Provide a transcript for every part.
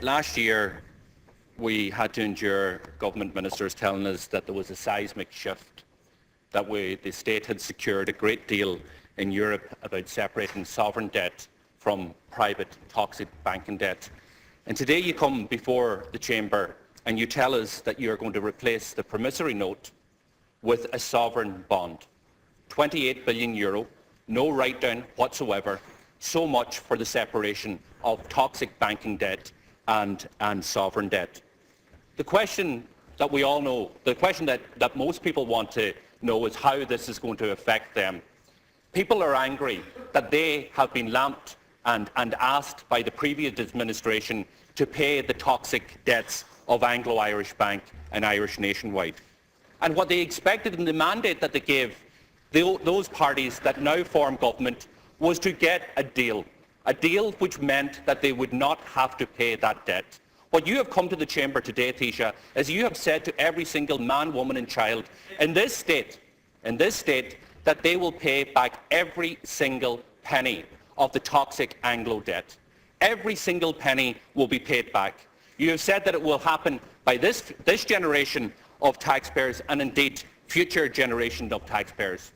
Last year we had to endure government ministers telling us that there was a seismic shift, that the state had secured a great deal in Europe about separating sovereign debt from private toxic banking debt. And today you come before the Chamber and you tell us that you are going to replace the promissory note with a sovereign bond. €28 billion, no write-down whatsoever, so much for the separation of toxic banking debt and sovereign debt. The question that we all know, the question that most people want to know is how this is going to affect them. People are angry that they have been lamped and asked by the previous administration to pay the toxic debts of Anglo-Irish Bank and Irish Nationwide. And what they expected in the mandate that they gave those parties that now form government was to get a deal which meant that they would not have to pay that debt. What you have come to the Chamber today, Taoiseach, is you have said to every single man, woman and child in this state that they will pay back every single penny of the toxic Anglo debt. Every single penny will be paid back. You have said that it will happen by this generation of taxpayers and indeed future generations of taxpayers.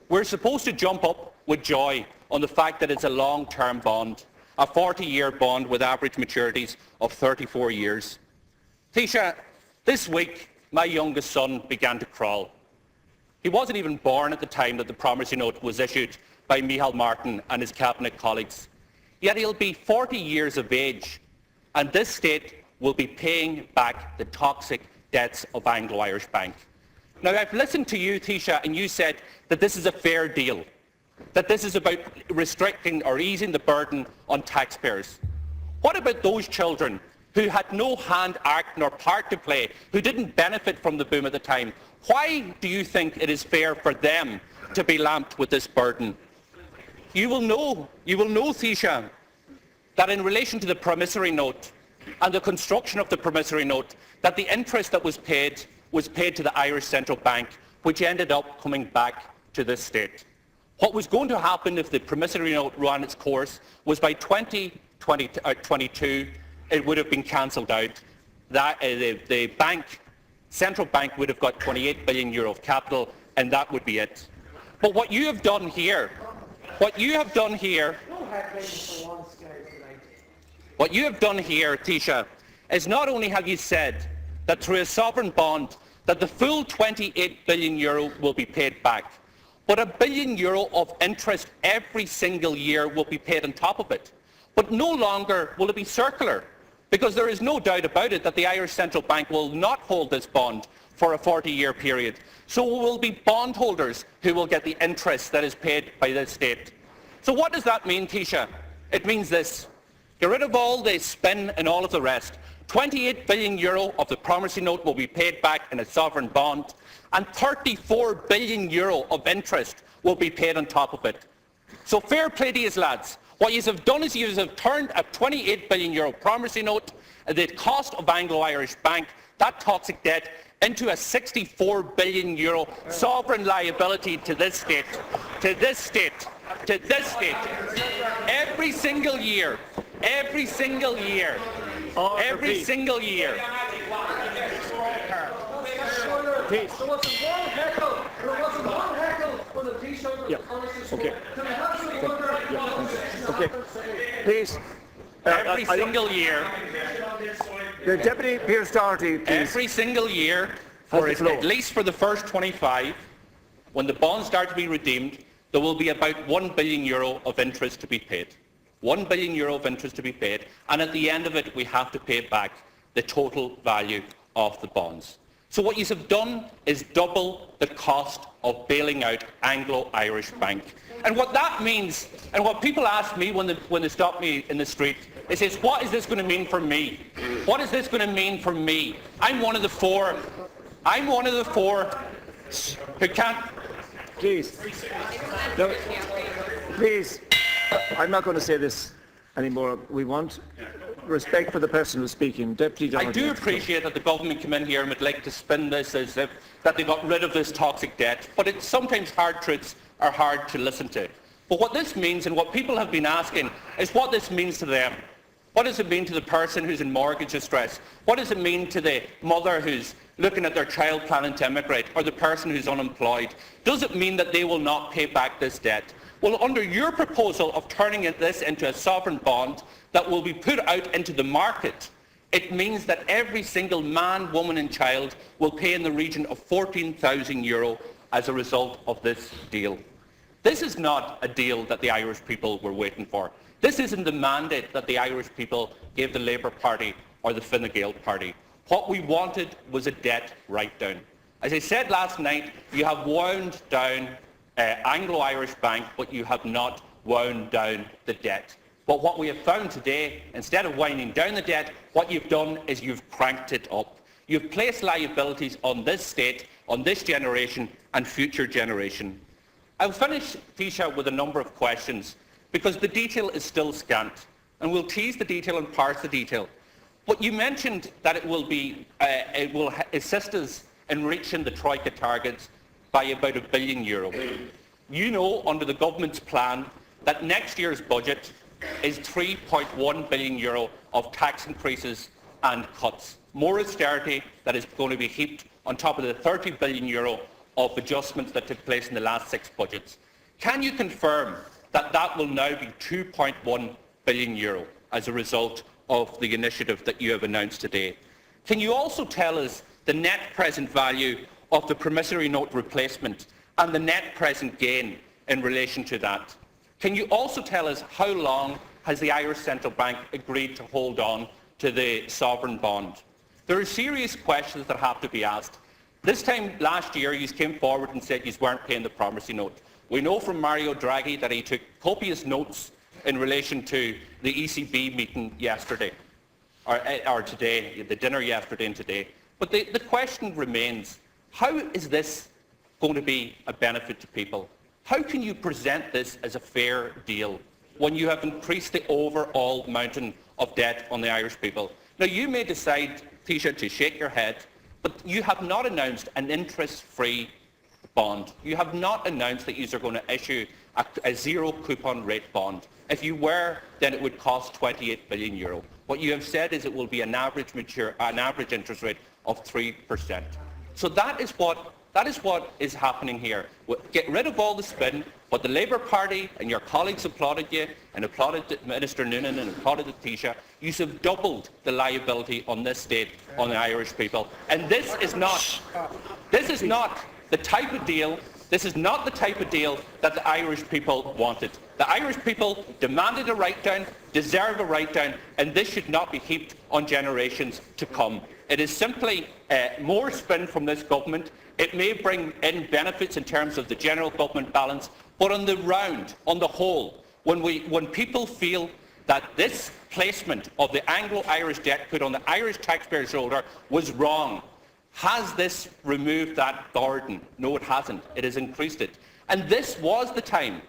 We're supposed to jump up with joy on the fact that it's a long-term bond, a 40-year bond with average maturities of 34 years. Taoiseach, this week my youngest son began to crawl. He wasn't even born at the time that the promissory note was issued by Micheál Martin and his cabinet colleagues. Yet he'll be 40 years of age, and this state will be paying back the toxic debts of Anglo-Irish Bank. Now, I've listened to you, Taoiseach, and you said that this is a fair deal, that this is about restricting or easing the burden on taxpayers. What about those children who had no hand, act nor part to play, who didn't benefit from the boom at the time? Why do you think it is fair for them to be lamped with this burden? You will know, Taoiseach, that in relation to the promissory note and the construction of the promissory note, that the interest that was paid to the Irish Central Bank, which ended up coming back to this state. What was going to happen if the promissory note ran its course was by 2022 it would have been cancelled out. The central bank would have got €28 billion of capital, and that would be it. But what you have done here, Taoiseach, is not only have you said that through a sovereign bond that the full €28 billion will be paid back, but €1 billion of interest every single year will be paid on top of it. But no longer will it be circular, because there is no doubt about it that the Irish Central Bank will not hold this bond for a 40-year period. So it will be bondholders who will get the interest that is paid by this state. So what does that mean, Taoiseach? It means this. Get rid of all the spin and all of the rest. €28 billion of the promissory note will be paid back in a sovereign bond, and €34 billion of interest will be paid on top of it. So fair play to you, lads. What you have done is you have turned a €28 billion promissory note, the cost of Anglo-Irish Bank, that toxic debt, into a €64 billion sovereign liability to this state. Every single year. Please. Every single year. The Deputy Pearse Doherty, please. Every single year, at least for the first 25, when the bonds start to be redeemed, there will be about €1 billion of interest to be paid. €1 billion of interest to be paid, and at the end of it, we have to pay back the total value of the bonds. So what you have done is double the cost of bailing out Anglo-Irish Bank. And what that means, and what people ask me when they stop me in the street, is what is this going to mean for me? What is this going to mean for me? I'm one of the four who can't... Please. No, please. I'm not going to say this anymore. We want respect for the person who's speaking. Deputy Doherty. I do appreciate that the government come in here and would like to spin this as if that they got rid of this toxic debt, but it's sometimes hard truths are hard to listen to. But what this means, and what people have been asking, is what this means to them. What does it mean to the person who's in mortgage distress? What does it mean to the mother who's looking at their child planning to immigrate, or the person who's unemployed? Does it mean that they will not pay back this debt? Well, under your proposal of turning this into a sovereign bond that will be put out into the market, it means that every single man, woman and child will pay in the region of €14,000 as a result of this deal. This is not a deal that the Irish people were waiting for. This isn't the mandate that the Irish people gave the Labour Party or the Fine Gael Party. What we wanted was a debt write-down. As I said last night, you have wound down Anglo-Irish Bank, but you have not wound down the debt. But what we have found today, instead of winding down the debt, what you've done is you've cranked it up. You've placed liabilities on this state, on this generation and future generation. I'll finish, Taoiseach, with a number of questions, because the detail is still scant, and we'll tease the detail and parse the detail. But you mentioned that it will assist us in reaching the Troika targets by about €1 billion. You know, under the government's plan, that next year's budget is €3.1 billion of tax increases and cuts. More austerity that is going to be heaped on top of the €30 billion of adjustments that took place in the last 6 budgets. Can you confirm that that will now be €2.1 billion as a result of the initiative that you have announced today? Can you also tell us the net present value of the promissory note replacement and the net present gain in relation to that? Can you also tell us how long has the Irish Central Bank agreed to hold on to the sovereign bond? There are serious questions that have to be asked. This time last year, you came forward and said you weren't paying the promissory note. We know from Mario Draghi that he took copious notes in relation to the ECB meeting yesterday, or today, the dinner yesterday and today. But the question remains, how is this going to be a benefit to people? How can you present this as a fair deal when you have increased the overall mountain of debt on the Irish people? Now, you may decide, Taoiseach, to shake your head, but you have not announced an interest-free bond. You have not announced that you are going to issue a zero coupon rate bond. If you were, then it would cost €28 billion. What you have said is it will be an average interest rate of 3%. So that is what is happening here. Get rid of all the spin. What the Labour Party and your colleagues applauded you, and applauded Minister Noonan and applauded the Taoiseach, you have doubled the liability on this state, on the Irish people. And this is not the type of deal that the Irish people wanted. The Irish people demanded a write-down, deserve a write-down, and this should not be heaped on generations to come. It is simply more spin from this government. It may bring in benefits in terms of the general government balance, but on the round, on the whole, when people feel that this placement of the Anglo-Irish debt put on the Irish taxpayer's shoulder was wrong, has this removed that burden? No, it hasn't. It has increased it. And this was the time.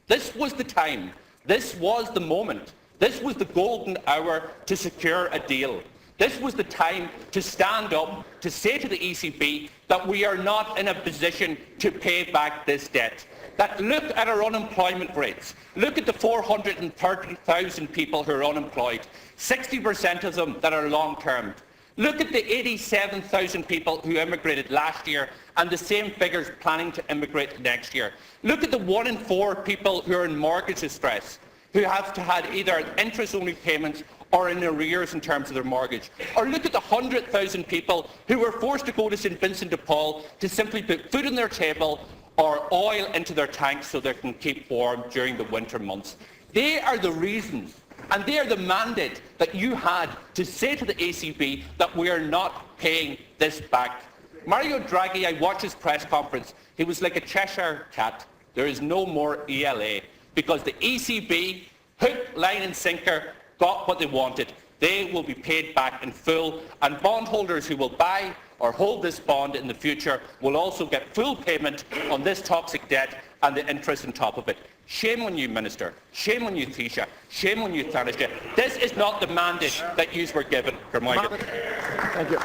This was the time. This was the moment. This was the golden hour to secure a deal. This was the time to stand up, to say to the ECB that we are not in a position to pay back this debt. That look at our unemployment rates. Look at the 430,000 people who are unemployed, 60% of them that are long-term. Look at the 87,000 people who immigrated last year and the same figures planning to immigrate next year. Look at the 1 in 4 people who are in mortgage distress, who have to have either interest-only payments or in arrears in terms of their mortgage. Or look at the 100,000 people who were forced to go to St Vincent de Paul to simply put food on their table or oil into their tanks so they can keep warm during the winter months. They are the reasons, and they are the mandate that you had to say to the ECB that we are not paying this back. Mario Draghi, I watched his press conference. He was like a Cheshire cat. There is no more ELA because the ECB, hook, line and sinker, got what they wanted. They will be paid back in full, and bondholders who will buy or hold this bond in the future will also get full payment on this toxic debt and the interest on top of it. Shame on you, Minister. Shame on you, Taoiseach. Shame on you, Taoiseach. This is not the mandate that you were given. Thank you.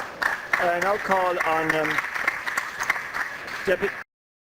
I now call on Deputy